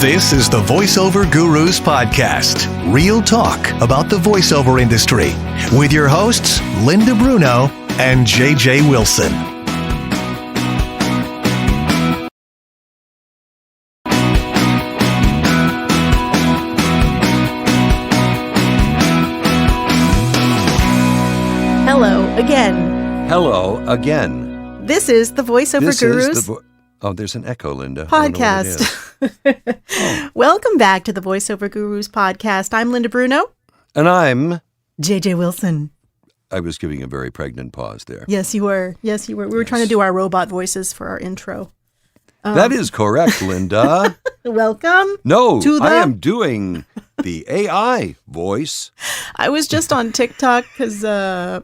This is the Voiceover Gurus podcast. Real talk about the voiceover industry with your hosts, Linda Bruno and JJ Wilson. Hello again. Hello again. This is the Voiceover Gurus there's an echo, Linda. podcast. Welcome back to the Voiceover Gurus podcast. I'm Linda Bruno. And I'm JJ Wilson. I was giving a very pregnant pause there. Yes, you were. We were trying to do our robot voices for our intro. That is correct, Linda. Welcome. No, I am doing the AI voice. I was just on TikTok because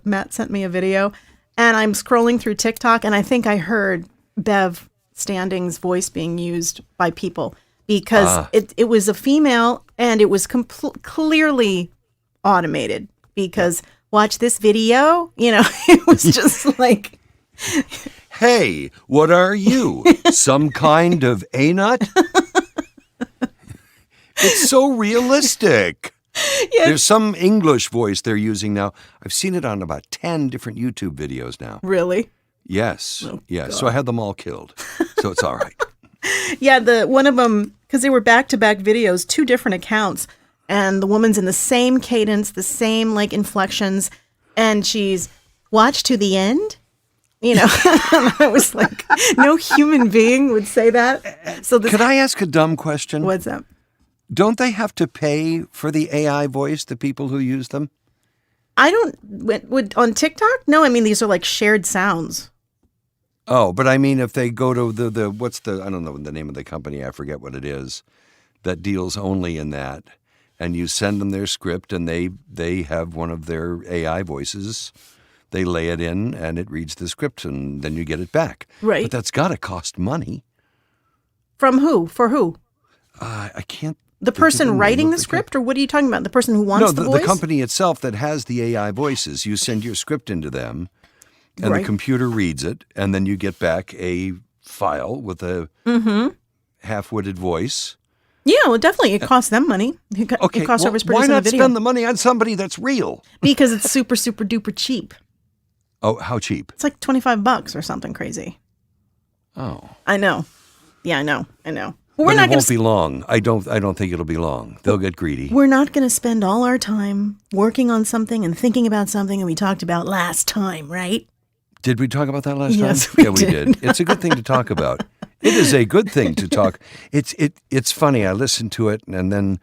Matt sent me a video, and I'm scrolling through TikTok, and I think I heard Bev Standing's voice being used by people because it was a female, and it was clearly automated because watch this video, it was just like... Hey, what are you? Some kind of a-nut? It's so realistic. Yes. There's some English voice they're using now. I've seen it on about 10 different YouTube videos now. Really? Yes. Oh, yes. God. So I had them all killed. So it's all right. Yeah, one of them, because they were back-to-back videos, 2 different accounts, and the woman's in the same cadence, the same inflections, and she's watch to the end. I was like, no human being would say that. So Could I ask a dumb question? What's that? Don't they have to pay for the AI voice, the people who use them? I don't, would on TikTok? No, I mean, these are like shared sounds. Oh, but I mean, if they go to I don't know the name of the company, I forget what it is, that deals only in that, and you send them their script and they have one of their AI voices, they lay it in and it reads the script and then you get it back. Right. But that's got to cost money. From who? For who? I can't. The person writing the script, or what are you talking about? The person who wants the voice? The company itself that has the AI voices. You send your script into them, and right. The computer reads it, and then you get back a file with a half-witted voice. Yeah, well, definitely. It costs them money. It costs whoever's producing the video. Why not spend the money on somebody that's real? Because it's super, super duper cheap. Oh, how cheap? It's like $25 or something crazy. Oh. I know. Yeah, I know. But it won't be long. I don't think it'll be long. They'll get greedy. We're not going to spend all our time working on something and thinking about something that we talked about last time, right? Did we talk about that last time? Yes, we did. It's a good thing to talk about. It is a good thing to talk. It's funny. I listen to it and then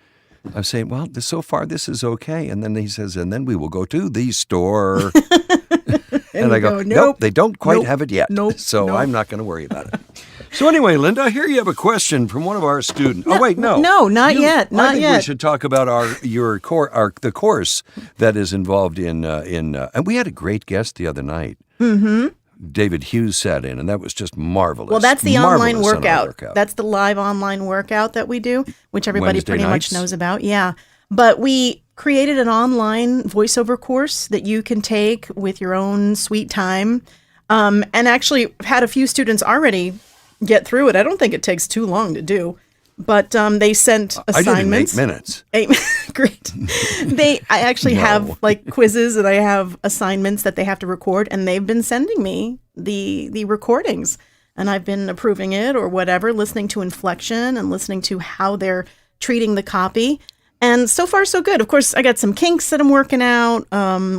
I'm saying, well, so far this is okay. And then he says, and then we will go to the store. and I go, nope, they don't quite have it yet. So I'm not going to worry about it. So anyway, Linda, here you have a question from one of our students. No, not yet. I think we should talk about the course that is involved in and we had a great guest the other night. Mm-hmm. David Hughes sat in, and that was just marvelous. Well, that's the online workout. Workout. That's the live online workout that we do, which everybody Wednesday pretty nights? much knows about. Yeah, but we created an online voiceover course that you can take with your own sweet time, and actually had a few students already get through it. I don't think it takes too long to do, but they sent assignments. I did in 8 minutes. Great. I actually have quizzes and I have assignments that they have to record, and they've been sending me the recordings, and I've been approving it or whatever, listening to inflection and listening to how they're treating the copy. And so far, so good. Of course, I got some kinks that I'm working out,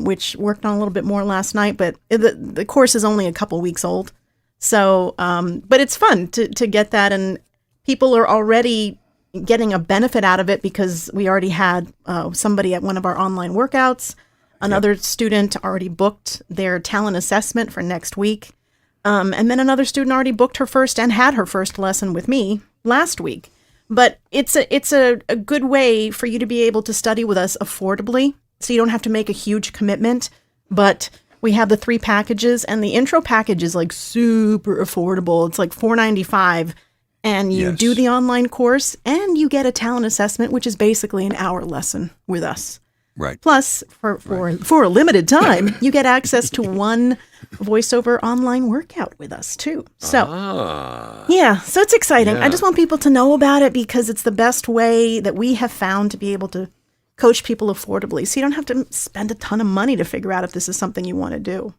which worked on a little bit more last night, but the course is only a couple weeks old. So, but it's fun to get that, and people are already getting a benefit out of it because we already had somebody at one of our online workouts. Another student already booked their talent assessment for next week. And then another student already booked her first and had her first lesson with me last week. But it's a good way for you to be able to study with us affordably, so you don't have to make a huge commitment. But we have the 3 packages, and the intro package is super affordable. It's like $4.95. And you do the online course, and you get a talent assessment, which is basically an hour lesson with us. Right. Plus, for a limited time, you get access to one voiceover online workout with us too. So, yeah, so it's exciting. Yeah. I just want people to know about it because it's the best way that we have found to be able to coach people affordably. So you don't have to spend a ton of money to figure out if this is something you want to do.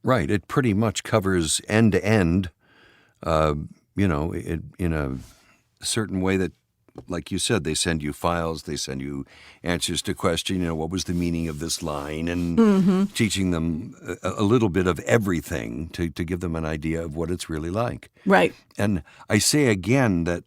Right. It pretty much covers end to end, in a certain way that, like you said, they send you files, they send you answers to questions, what was the meaning of this line, and teaching them a little bit of everything to give them an idea of what it's really like. Right. And I say again that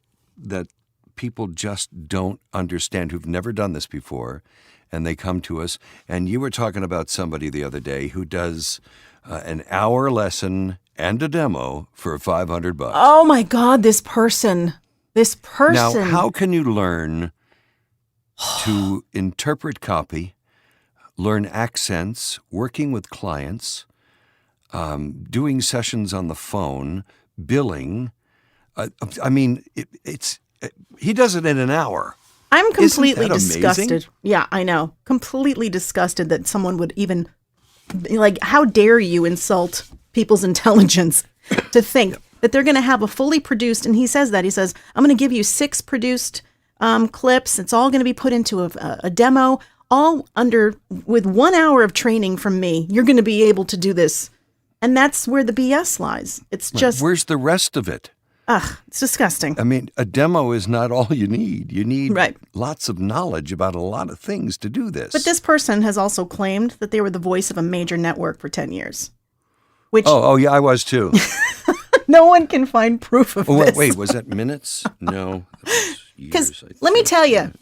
people just don't understand who've never done this before, and they come to us. And you were talking about somebody the other day who does an hour lesson and a demo for $500. Oh my God, this person. Now, how can you learn to interpret copy, learn accents, working with clients, doing sessions on the phone, billing? He does it in an hour. I'm completely Isn't that disgusted. amazing? Yeah, I know. Completely disgusted that someone would even, how dare you insult people's intelligence to think that they're going to have a fully produced, and he says, I'm going to give you 6 produced clips. It's all going to be put into a demo, all with 1 hour of training from me. You're going to be able to do this. And that's where the BS lies. It's just... Where's the rest of it? It's disgusting. I mean, a demo is not all you need. You need Right. lots of knowledge about a lot of things to do this. But this person has also claimed that they were the voice of a major network for 10 years. Which Oh, yeah, I was too. no one can find proof of this. Wait, was that minutes? No. Because let me tell you,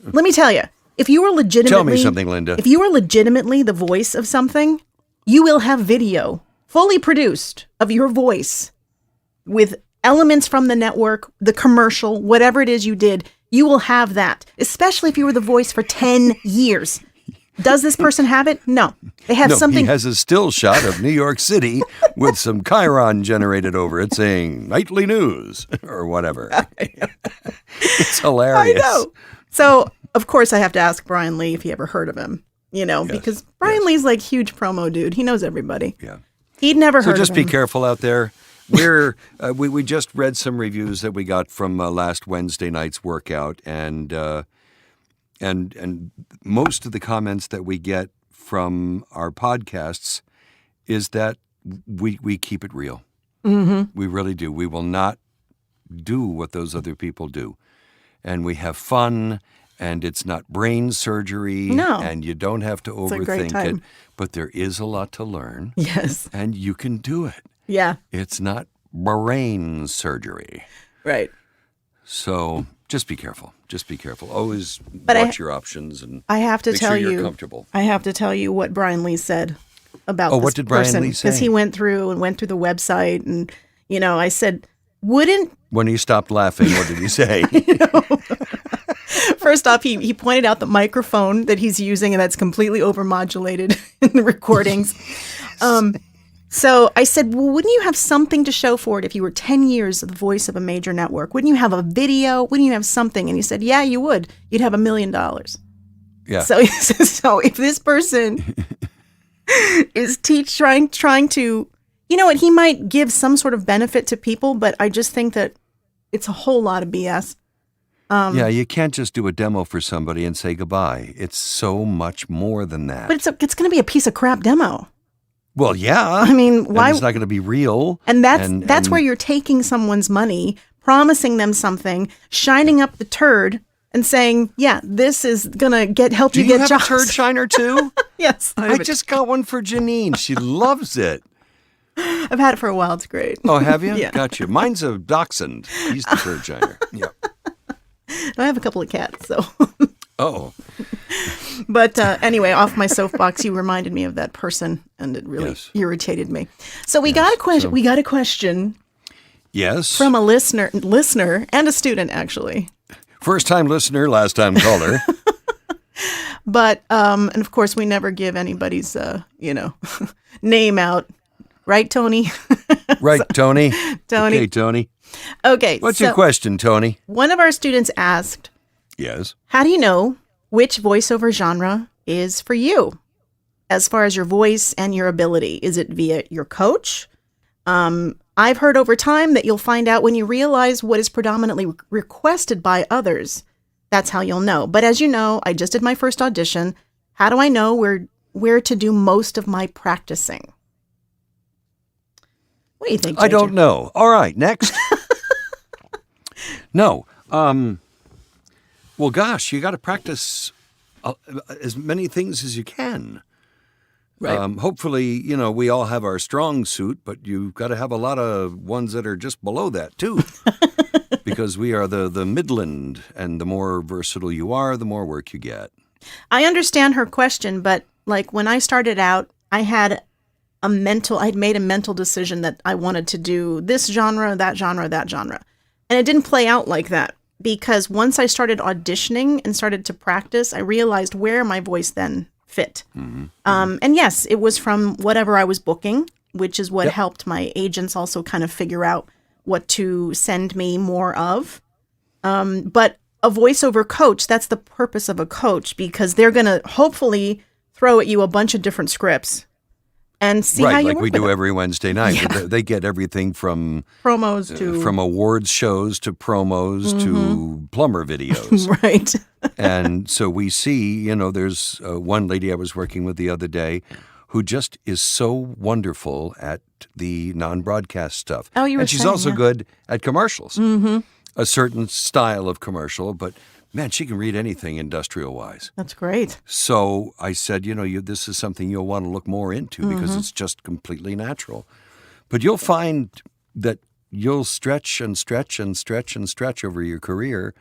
if you were legitimately... Tell me something, Linda. If you were legitimately the voice of something, you will have video fully produced of your voice with elements from the network, the commercial, whatever it is you did. You will have that, especially if you were the voice for 10 years. Does this person have it? No. They have something. He has a still shot of New York City with some chyron generated over it saying nightly news or whatever. It's hilarious. I know. So, of course, I have to ask Brian Lee if he ever heard of him, because Brian Lee's like huge promo dude. He knows everybody. Yeah. He'd never heard of him. So just be careful out there. We just read some reviews that we got from last Wednesday night's workout, and most of the comments that we get from our podcasts is that we keep it real. Mm-hmm. We really do. We will not do what those other people do. And we have fun, and it's not brain surgery. No. And you don't have to overthink it. But there is a lot to learn. Yes. And you can do it. Yeah. It's not brain surgery. Right. So just be careful. Just be careful. Always watch your options and I have to make tell sure you, you're comfortable. I have to tell you what Brian Lee said about this what did Brian person, Lee say? because he went through the website, and I said, wouldn't... When he stopped laughing, what did he say? First off, he pointed out the microphone that he's using, and that's completely overmodulated in the recordings. So I said, well, wouldn't you have something to show for it if you were 10 years the voice of a major network? Wouldn't you have a video? Wouldn't you have something? And he said, yeah, you would. You'd have $1 million. Yeah. So he says, so if this person is trying to, he might give some sort of benefit to people, but I just think that it's a whole lot of BS. You can't just do a demo for somebody and say goodbye. It's so much more than that. But it's going to be a piece of crap demo. Well, yeah. I mean, why? And it's not going to be real. And that's where you're taking someone's money, promising them something, shining up the turd, and saying, "Yeah, this is gonna help you get jobs." Do you have a turd shiner too? Yes, I just got one for Janine. She loves it. I've had it for a while. It's great. Oh, have you? Yeah. Gotcha. Mine's a dachshund. He's the turd shiner. Yeah. I have a couple of cats, so. Oh. But anyway, off my soapbox, you reminded me of that person, and it really irritated me. So we got a question. We got a question. Yes. From a listener and a student, actually. First time listener, last time caller. But and of course, we never give anybody's name out, right, Tony? Right, Tony. Tony. Okay, Tony. Okay. What's your question, Tony? One of our students asked, Yes. how do you know which voiceover genre is for you as far as your voice and your ability. Is it via your coach? I've heard over time that you'll find out when you realize what is predominantly requested by others. That's how you'll know. But as you know, I just did my first audition. How do I know where to do most of my practicing? What do you think, JJ? I don't know. All right, next. No. Well, gosh, you got to practice as many things as you can. Right. Hopefully, we all have our strong suit, but you've got to have a lot of ones that are just below that, too. Because we are the Midland, and the more versatile you are, the more work you get. I understand her question, but like when I started out, I'd made a mental decision that I wanted to do this genre, that genre, that genre. And it didn't play out like that because once I started auditioning and started to practice, I realized where my voice then fit. Mm-hmm. And yes, it was from whatever I was booking, which is what helped my agents also kind of figure out what to send me more of. But a voiceover coach, that's the purpose of a coach, because they're going to hopefully throw at you a bunch of different scripts and see how you like work we with do it. every Wednesday night. Yeah. They get everything from Promos to... from awards shows to promos to plumber videos. Right. And so we see, there's one lady I was working with the other day who just is so wonderful at the non-broadcast stuff. Oh, you were And she's saying, also yeah. good at commercials. Mm-hmm. A certain style of commercial, but man, she can read anything industrial-wise. That's great. So I said, this is something you'll want to look more into because it's just completely natural. But you'll find that you'll stretch and stretch and stretch and stretch over your career,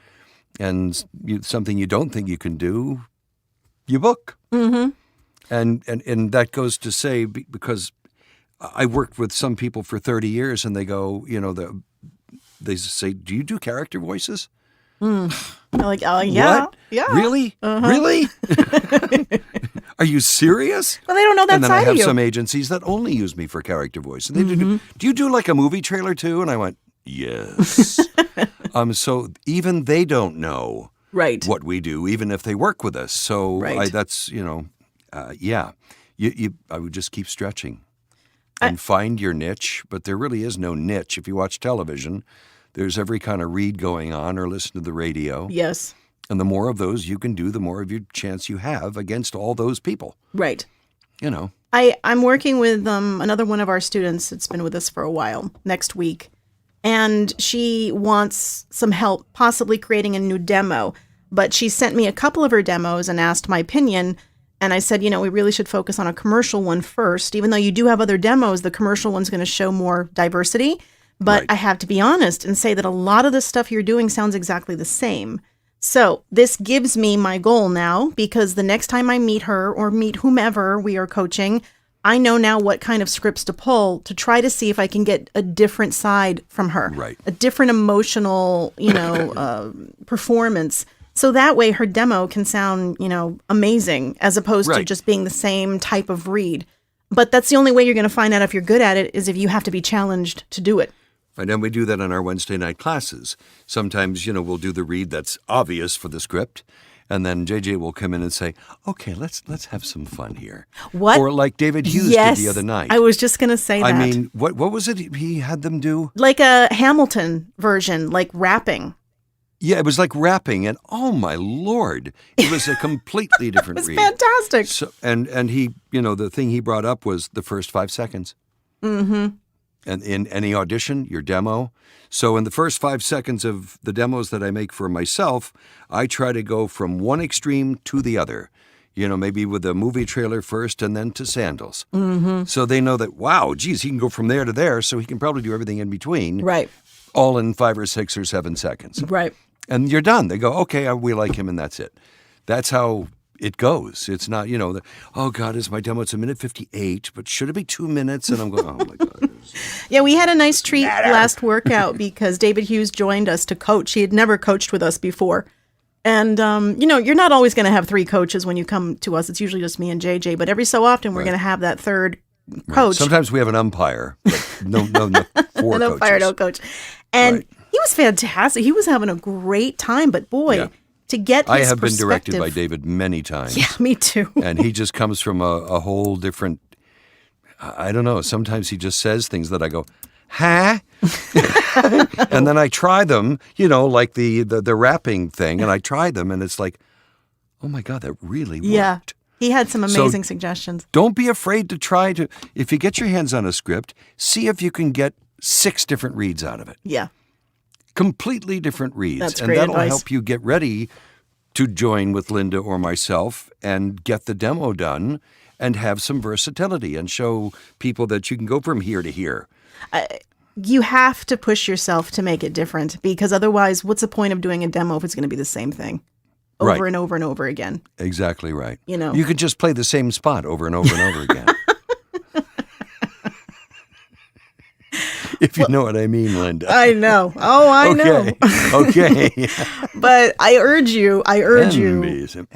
and something you don't think you can do, you book. Mm-hmm. And that goes to say, because I worked with some people for 30 years, and they go, they say, "Do you do character voices?" I'm like, oh, yeah. What? Yeah. Really? Really? Are you serious? Well, they don't know that And then I side have of you. some agencies that only use me for character voice. And they do you do like a movie trailer too? And I went, yes. So even they don't know Right. what we do, even if they work with us. So Right. that's, yeah. I would just keep stretching and find your niche. But there really is no niche. If you watch television, there's every kind of read going on or listen to the radio. Yes. And the more of those you can do, the more of your chance you have against all those people. Right. You know. I'm working with another one of our students that's been with us for a while next week. And she wants some help possibly creating a new demo. But she sent me a couple of her demos and asked my opinion. And I said, we really should focus on a commercial one first. Even though you do have other demos, the commercial one's going to show more diversity. But Right. I have to be honest and say that a lot of the stuff you're doing sounds exactly the same. So this gives me my goal now, because the next time I meet her or meet whomever we are coaching, I know now what kind of scripts to pull to try to see if I can get a different side from her, Right. a different emotional, performance. So that way her demo can sound, amazing, as opposed to Right. just being the same type of read. But that's the only way you're going to find out if you're good at it, is if you have to be challenged to do it. And then we do that in our Wednesday night classes. Sometimes, we'll do the read that's obvious for the script. And then JJ will come in and say, okay, let's have some fun here. What? Or like David Hughes Yes, did the other night. I was just going to say that. I mean, what was it he had them do? Like a Hamilton version, like rapping. Yeah, it was like rapping. And oh, my Lord, it was a completely different It's read. fantastic. So, and he, the thing he brought up was the first 5 seconds. Mm-hmm. And in any audition, your demo. So in the first 5 seconds of the demos that I make for myself, I try to go from one extreme to the other. Maybe with a movie trailer first and then to sandals. Mm-hmm. So they know that, wow, geez, he can go from there to there, so he can probably do everything in between. Right. All in 5 or 6 or 7 seconds. Right. And you're done. They go, okay, we like him, and that's it. That's how it goes. It's not, oh, God, is my demo? It's 1:58, but should it be 2 minutes? And I'm going, oh, my God. Yeah, we had a nice treat last workout because David Hughes joined us to coach. He had never coached with us before. And, you're not always going to have 3 coaches when you come to us. It's usually just me and JJ. But every so often, we're going to have that third coach. Sometimes we have an umpire, but no 4 no coaches. fire, no coach. And Right. he was fantastic. He was having a great time. But boy, Yeah. to get his I have been perspective. directed by David many times. Yeah, me too. And he just comes from a whole different, I don't know, sometimes he just says things that I go, huh? And then I try them, like the rapping thing, and I try them, and it's like, oh my God, that really worked. Yeah. He had some amazing suggestions. Don't be afraid to try to, if you get your hands on a script, see if you can get 6 different reads out of it. Yeah. Completely different reads. That's and great that'll advice. help you get ready to join with Linda or myself and get the demo done and have some versatility and show people that you can go from here to here. You have to push yourself to make it different, because otherwise, what's the point of doing a demo if it's going to be the same thing over Right. and over and over again? Exactly right. You could just play the same spot over and over and over again. If you know what I mean, Linda. I know. Oh, I know. Okay. But I urge you, NBC.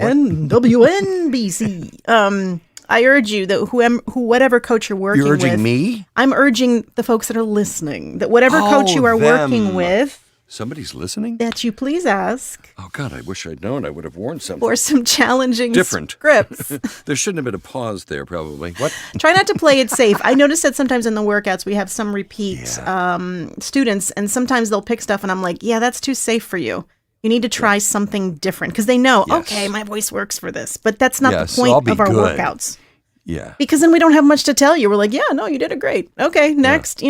WNBC. I urge you that whatever coach you're working with. You're urging me? I'm urging the folks that are listening that whatever coach you are working them. with, Somebody's listening? that you please ask Oh, God, I wish I'd known. I would have worn something. for some challenging Different. scripts. There shouldn't have been a pause there, probably. What? Try not to play it safe. I noticed that sometimes in the workouts we have some repeat students, and sometimes they'll pick stuff, and I'm like, yeah, that's too safe for you. You need to try something different, because they know, Yes. okay, my voice works for this, but that's not Yes, the I'll point be of our good. workouts. Yeah. Because then we don't have much to tell you. We're like, yeah, no, you did it great. Okay, next,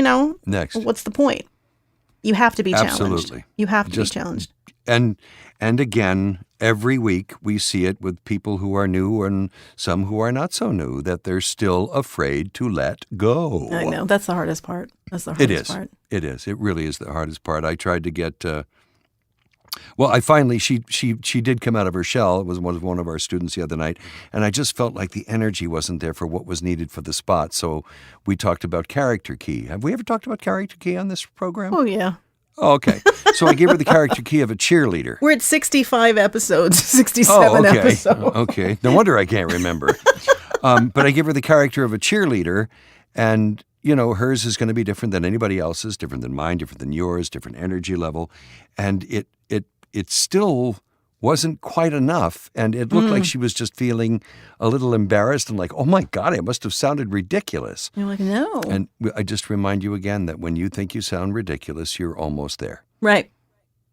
Next. What's the point? You have to be challenged. Absolutely. You have to Just- be challenged. And again, every week we see it with people who are new and some who are not so new, that they're still afraid to let go. I know. That's the hardest part. That's the It hardest is. part. It is. It really is the hardest part. I tried to get. I finally she did come out of her shell. It was one of our students the other night, and I just felt like the energy wasn't there for what was needed for the spot. So we talked about character key. Have we ever talked about character key on this program? Oh, yeah. Oh, okay. So I gave her the character key of a cheerleader. We're at 65 episodes, 67 okay. episodes. Okay. No wonder I can't remember. But I give her the character of a cheerleader, and hers is going to be different than anybody else's, different than mine, different than yours, different energy level, and it still wasn't quite enough, and it looked like she was just feeling a little embarrassed and like, oh my God, I must have sounded ridiculous. You're like, no. And I just remind you again that when you think you sound ridiculous, you're almost there. Right.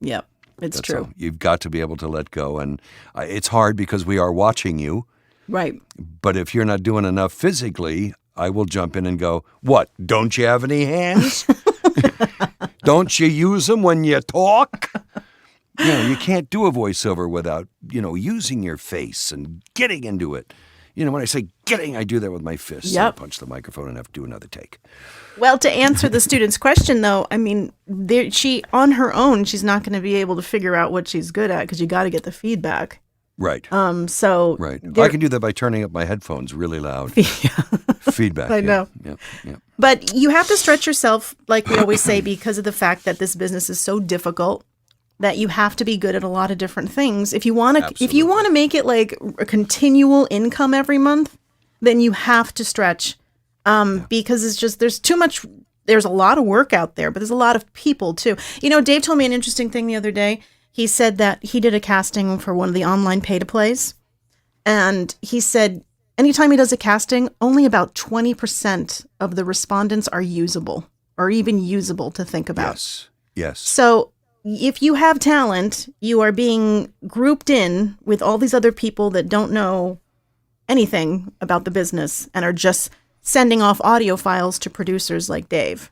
Yep. It's That's true. all. You've got to be able to let go, and it's hard because we are watching you. Right. But if you're not doing enough physically, I will jump in and go, what, don't you have any hands? Don't you use them when you talk? You can't do a voiceover without, using your face and getting into it. When I say getting, I do that with my fists. Yep. I punch the microphone and have to do another take. Well, to answer the student's question, though, I mean, she on her own, she's not going to be able to figure out what she's good at, because you got to get the feedback. Right. So Right. I can do that by turning up my headphones really loud. Feedback. I know. Yeah. But you have to stretch yourself, like we always say, because of the fact that this business is so difficult, that you have to be good at a lot of different things. If you want to make it like a continual income every month, then you have to stretch, because it's just there's too much. There's a lot of work out there, but there's a lot of people too. Dave told me an interesting thing the other day. He said that he did a casting for one of the online pay-to-plays, and he said anytime he does a casting, only about 20% of the respondents are usable or even usable to think about. Yes. So if you have talent, you are being grouped in with all these other people that don't know anything about the business and are just sending off audio files to producers like Dave.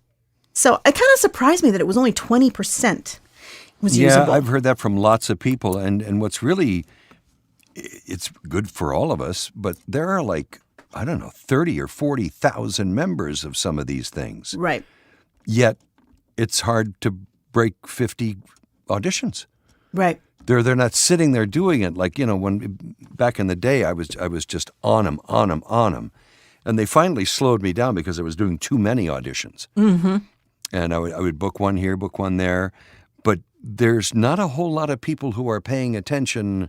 So it kind of surprised me that it was only 20% was usable. I've heard that from lots of people. And what's really, it's good for all of us, but there are 30 or 40,000 members of some of these things. Right. Yet it's hard to break 50 auditions. Right. They're not sitting there doing it when back in the day I was just on them, and they finally slowed me down because I was doing too many auditions. Mm-hmm. And I would book one here, book one there, but there's not a whole lot of people who are paying attention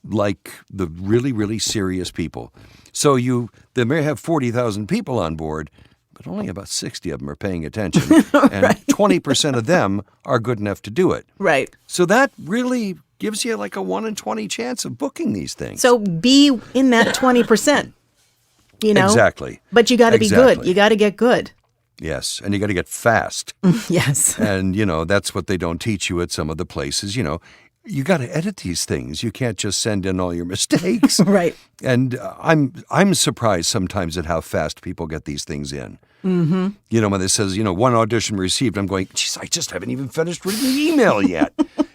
like the really, really serious people. So they may have 40,000 people on board, but only about 60 of them are paying attention. And 20% of them are good enough to do it. Right. So that really gives you like a 1 in 20 chance of booking these things. So be in that 20%, you know? Exactly. But you got to be good. You got to get good. Yes, and you got to get fast. Yes. And, that's what they don't teach you at some of the places, You got to edit these things. You can't just send in all your mistakes. Right. And I'm surprised sometimes at how fast people get these things in. Mm-hmm. When it says, one audition received, I'm going, geez, I just haven't even finished reading the email yet.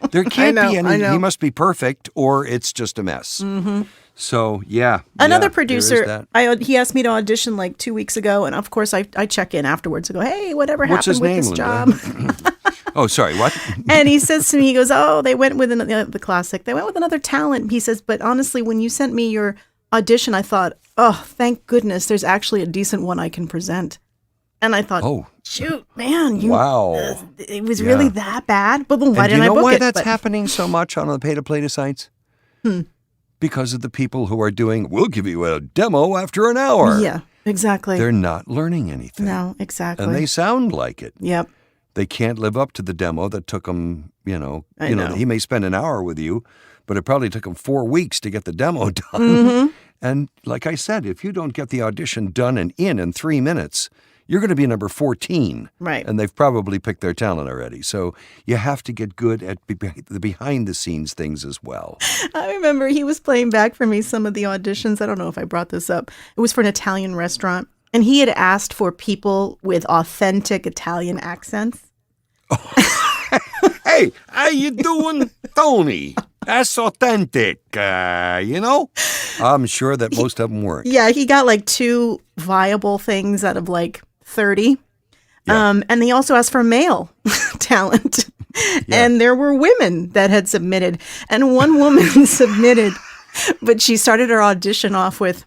There can't be any. He must be perfect, or it's just a mess. Mm-hmm. So, yeah. Another producer, he asked me to audition like 2 weeks ago, and of course I check in afterwards and go, hey, whatever happened with this job? Oh, sorry, what? And he says to me, he goes, they went with the classic. They went with another talent. He says, but honestly, when you sent me your audition, I thought, oh, thank goodness there's actually a decent one I can present. And I thought, shoot, man, wow. It was really that bad? But then why didn't I book it? Do you know why that's happening so much on the pay-to-play sites? Because of the people who are doing, we'll give you a demo after an hour. Yeah, exactly. They're not learning anything. No, exactly. And they sound like it. Yep. They can't live up to the demo that took them, I know. He may spend an hour with you, but it probably took him 4 weeks to get the demo done. Mm-hmm. And like I said, if you don't get the audition done and in 3 minutes, you're going to be number 14. Right. And they've probably picked their talent already. So you have to get good at the behind-the-scenes things as well. I remember he was playing back for me some of the auditions. I don't know if I brought this up. It was for an Italian restaurant. And he had asked for people with authentic Italian accents. Hey, how you doing, Tony? That's authentic, I'm sure that most of them weren't. Yeah, he got like 2 viable things out of like 30. Yeah. And he also asked for male talent. Yeah. And there were women that had submitted. And one woman submitted, but she started her audition off with,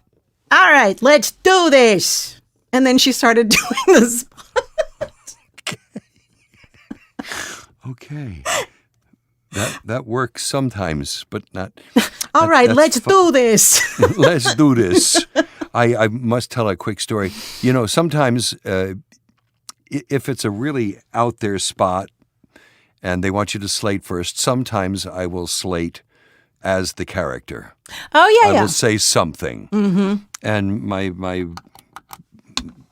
all right, let's do this. And then she started doing this. Okay. That works sometimes, but not. All right, let's do this. Let's do this. I must tell a quick story. Sometimes if it's a really out there spot and they want you to slate first, sometimes I will slate as the character. Oh, yeah, I will say something. Mm-hmm. And my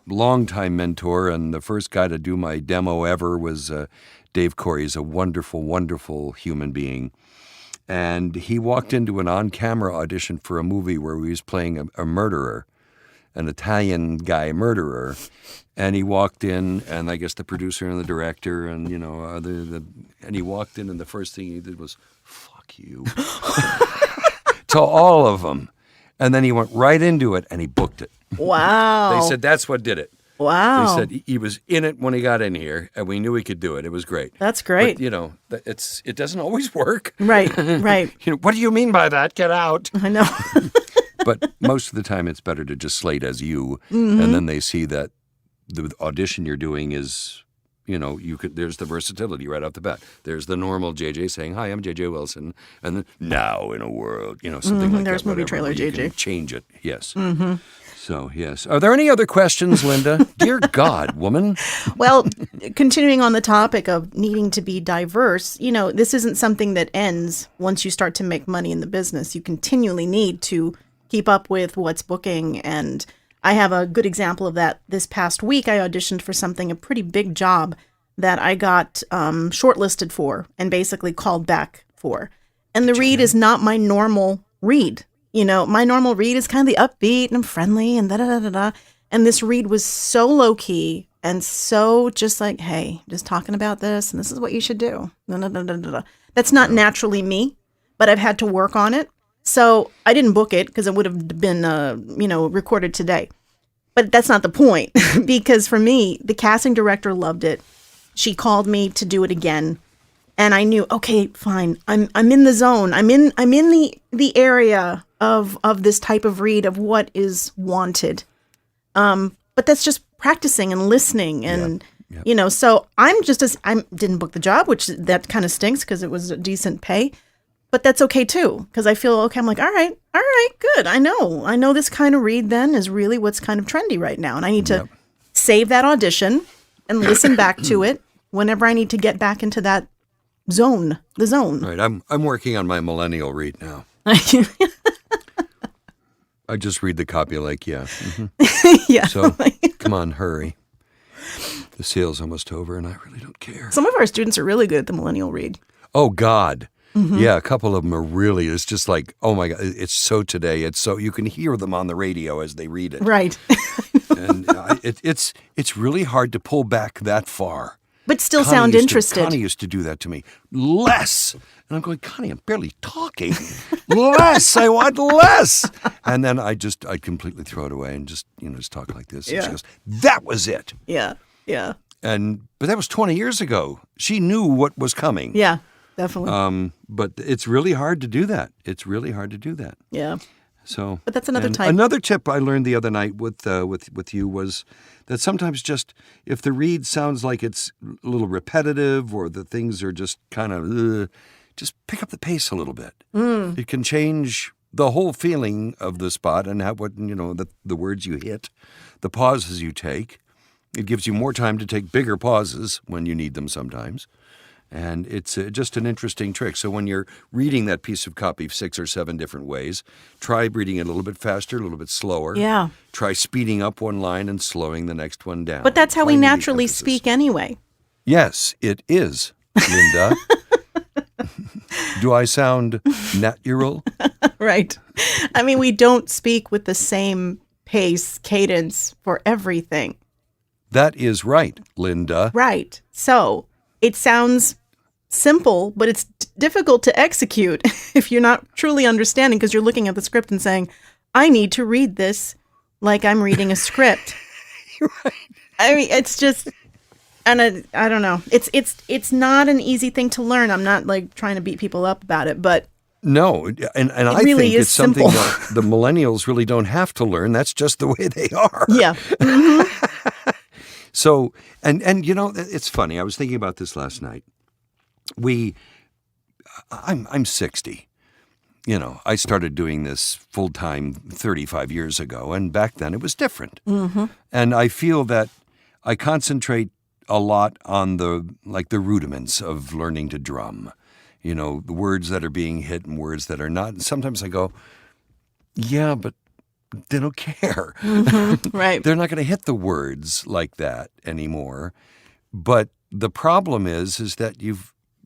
longtime mentor and the first guy to do my demo ever was Dave Corey. He's a wonderful, wonderful human being. And he walked into an on-camera audition for a movie where he was playing a murderer, an Italian guy murderer. And he walked in, and I guess the producer and the director, and and he walked in, and the first thing he did was, "Fuck you," to all of them. And then he went right into it, and he booked it. Wow. They said that's what did it. Wow. They said he was in it when he got in here, and we knew he could do it. It was great. That's great. But, it doesn't always work. Right, right. What do you mean by that? Get out. I know. But most of the time, it's better to just slate as you, and then they see that the audition you're doing is, there's the versatility right off the bat. There's the normal JJ saying, "Hi, I'm JJ Wilson," and then "Now in a world," something like there's that. movie trailer you JJ. can change it, yes. Mm-hmm. So, yes. Are there any other questions, Linda? Dear God, woman. Well, continuing on the topic of needing to be diverse, this isn't something that ends once you start to make money in the business. You continually need to keep up with what's booking. And I have a good example of that. This past week, I auditioned for a pretty big job that I got shortlisted for and basically called back for. And the read is not my normal read. My normal read is kind of the upbeat and I'm friendly and da-da-da-da-da. And this read was so low-key and so just like, hey, just talking about this and this is what you should do. Da-da-da-da-da. That's not naturally me, but I've had to work on it. So I didn't book it because it would have been, recorded today. But that's not the point because for me, the casting director loved it. She called me to do it again. And I knew, okay, fine. I'm in the zone. I'm in the area of this type of read of what is wanted. But that's just practicing and listening and so I didn't book the job, which that kind of stinks because it was a decent pay. But that's okay too, because I feel okay. I'm like, all right, good. I know this kind of read then is really what's kind of trendy right now, and I need to save that audition and listen back to it whenever I need to get back into that zone, the zone. Right. I'm working on my millennial read now. I just read the copy like, yeah. Mm-hmm. Yeah. So come on, hurry. The sale's almost over and I really don't care. Some of our students are really good at the millennial read. Oh, God. Mm-hmm. Yeah, a couple of them are really, it's just like, oh my God, it's so today. It's so, you can hear them on the radio as they read it. Right. And it's really hard to pull back that far. But still sound interested. Connie used to do that to me. Less. And I'm going, Connie, I'm barely talking. Less. I want less. And then I completely throw it away and just talk like this. Yeah. And she goes, that was it. Yeah. Yeah. But that was 20 years ago. She knew what was coming. Yeah, definitely. But it's really hard to do that. Yeah. So, but that's another type. Another tip I learned the other night with you was that sometimes just if the read sounds like it's a little repetitive or the things are just kind of, just pick up the pace a little bit. It can change the whole feeling of the spot and the words you hit, the pauses you take. It gives you more time to take bigger pauses when you need them sometimes. And it's just an interesting trick. So when you're reading that piece of copy 6 or 7 different ways, try reading it a little bit faster, a little bit slower. Yeah. Try speeding up one line and slowing the next one down. But that's how we naturally speak anyway. Yes, it is, Linda. Do I sound natural? Right. I mean, we don't speak with the same pace, cadence for everything. That is right, Linda. Right. So it sounds simple, but it's difficult to execute if you're not truly understanding because you're looking at the script and saying, I need to read this like I'm reading a script. Right. I mean, it's just, and I don't know. It's not an easy thing to learn. I'm not like trying to beat people up about it, but no, and I really think it's something simple. that the millennials really don't have to learn. That's just the way they are. Yeah. Mm-hmm. So, and it's funny. I was thinking about this last night. I'm 60. I started doing this full time 35 years ago, and back then it was different. Mm-hmm. And I feel that I concentrate a lot on the rudiments of learning to drum. The words that are being hit and words that are not. And sometimes I go, yeah, but they don't care. Mm-hmm. Right. They're not going to hit the words like that anymore. But the problem is that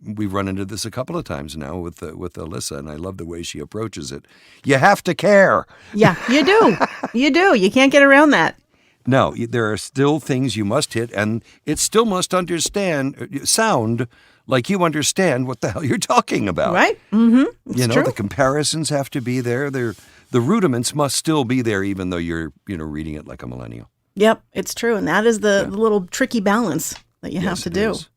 we've run into this a couple of times now with Alyssa, and I love the way she approaches it. You have to care. Yeah, you do. You do. You can't get around that. No, there are still things you must hit, and it still must sound like you understand what the hell you're talking about. Right. Mm-hmm. It's true. The comparisons have to be there. The rudiments must still be there, even though you're reading it like a millennial. Yep, it's true, and that is the little tricky balance that you have to do. Is.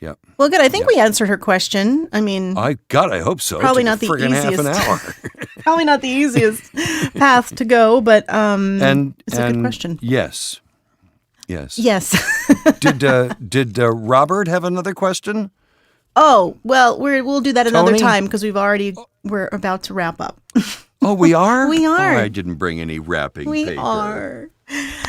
Yep. Well, good. I think we answered her question. I mean, I hope so. Probably It not took the friggin' easiest. half an hour. Probably not the easiest path to go, but it's a good question. Yes. Yes. Did Robert have another question? Oh, well, we'll do that another Tony? time because we're about to wrap up. Oh, we are? We are. Oh, I didn't bring any wrapping We paper. are.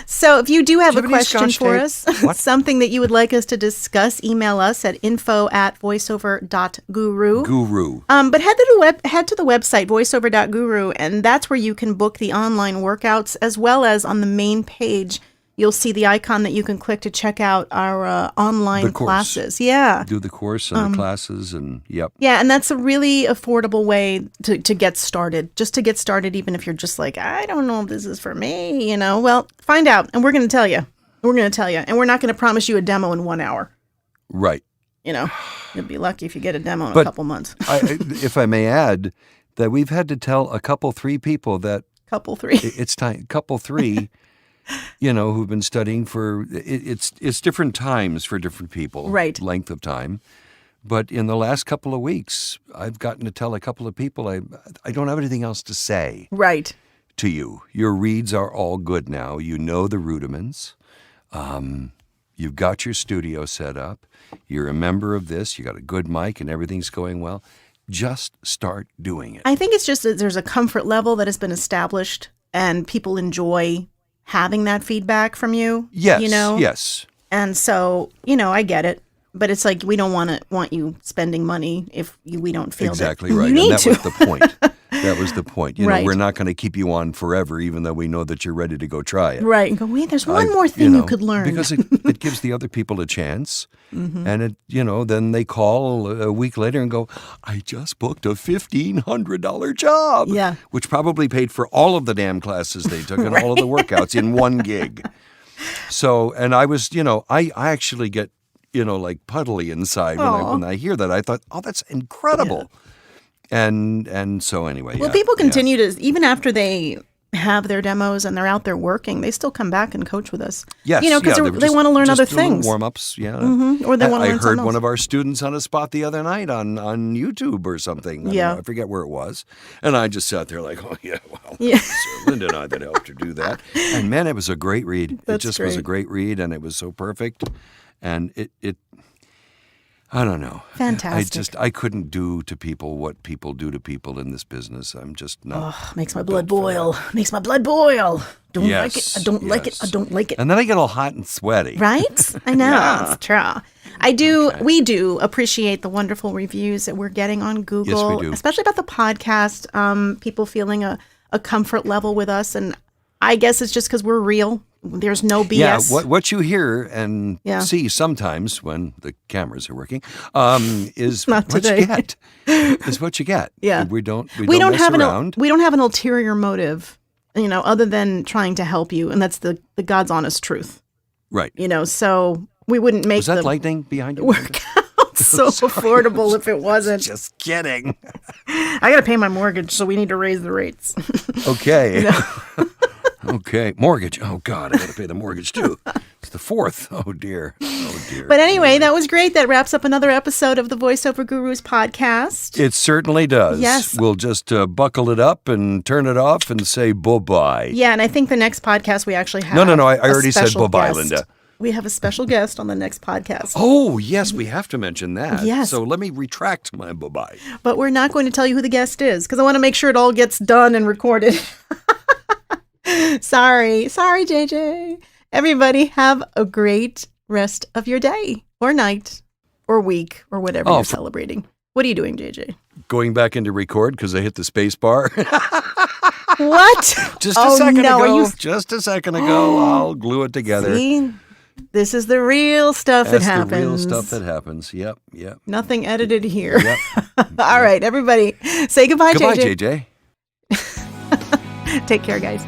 So if you do have a any question Scotch for tape? us, What? something that you would like us to discuss, email us at info@voiceover.guru. Guru. But head to the website, voiceover.guru, and that's where you can book the online workouts, as well as on the main page, you'll see the icon that you can click to check out our online The course. classes. Yeah. Do the course and the classes and yep. Yeah, and that's a really affordable way to get started. Just to get started, even if you're just like, I don't know if this is for me, Well, find out, and we're going to tell you. And we're not going to promise you a demo in 1 hour. Right. You'll be lucky if you get a demo in But a couple months. If I may add, that we've had to tell a couple 3 people that Couple 3. it's time. Couple 3. Who've been studying for it's different times for different people, Right. Length of time. But in the last couple of weeks, I've gotten to tell a couple of people I don't have anything else to say Right. to you. Your reads are all good now. You know the rudiments. You've got your studio set up. You're a member of this. You got a good mic and everything's going well. Just start doing it. I think it's just that there's a comfort level that has been established, and people enjoy having that feedback from you. Yes, You know? yes. And so, I get it. But it's like we don't want you spending money if we don't feel Exactly that right. you need and that to. was the point. That was the point. Right. We're not going to keep you on forever, even though we know that you're ready to go try it. Right. And go, wait, there's one more thing you could learn. Because it gives the other people a chance. And then they call a week later and go, I just booked a $1,500 job. Yeah. Which probably paid for all of the damn classes they took and all of the workouts in one gig. So, and I was, I actually get, like puddly inside when I hear that. I thought, oh, that's incredible. Yeah. And so anyway. Well, people continue to, even after they have their demos and they're out there working, they still come back and coach with us. Yes. Because they want to learn other things. Warm-ups, yeah. Or they want to learn I heard something one else. of our students on a spot the other night on YouTube or something. I forget where it was. And I just sat there like, oh, yeah, well, so Linda and I that helped her do that. And man, it was a great read. That's it just great. was a great read, and it was so perfect. And it I don't know. Fantastic. I couldn't do to people what people do to people in this business. I'm just not. Oh, makes my blood boil. Makes my blood boil. Don't like it. I don't like it. I don't like it. And then I get all hot and sweaty. Right? I know. Yeah. It's true. We do appreciate the wonderful reviews that we're getting on Google. Yes, we do. Especially about the podcast. People feeling a comfort level with us. And I guess it's just because we're real. There's no BS. Yeah, what you hear and see sometimes when the cameras are working is Not what today. you get. Is what you get. Yeah. We don't don't mess have around. we don't have an ulterior motive, other than trying to help you, and that's the God's honest truth. Right. So we wouldn't make Was that the lightning behind you? workout so affordable if it wasn't. Just kidding. I got to pay my mortgage, so we need to raise the rates. Okay. Okay. Mortgage. Oh, God, I got to pay the mortgage, too. It's the 4th. Oh, dear. Oh, dear. But anyway, that was great. That wraps up another episode of the Voiceover Gurus podcast. It certainly does. Yes. We'll just buckle it up and turn it off and say bye-bye. Yeah, and I think the next podcast we actually have No. I a already said special bye-bye, guest. Linda. We have a special guest on the next podcast. Oh, yes, we have to mention that. Yes. So let me retract my bye-bye. But we're not going to tell you who the guest is because I want to make sure it all gets done and recorded. Sorry, JJ. Everybody have a great rest of your day or night or week or whatever you're celebrating. What are you doing, JJ? Going back into record because I hit the space bar. What? Just a second no, ago. are you... Just a second ago. I'll glue it together. See? This is the real stuff that happens. That's the real stuff that happens. Yep. Nothing edited here. Yep. All right, everybody. Say goodbye, Goodbye, JJ. JJ. Take care, guys.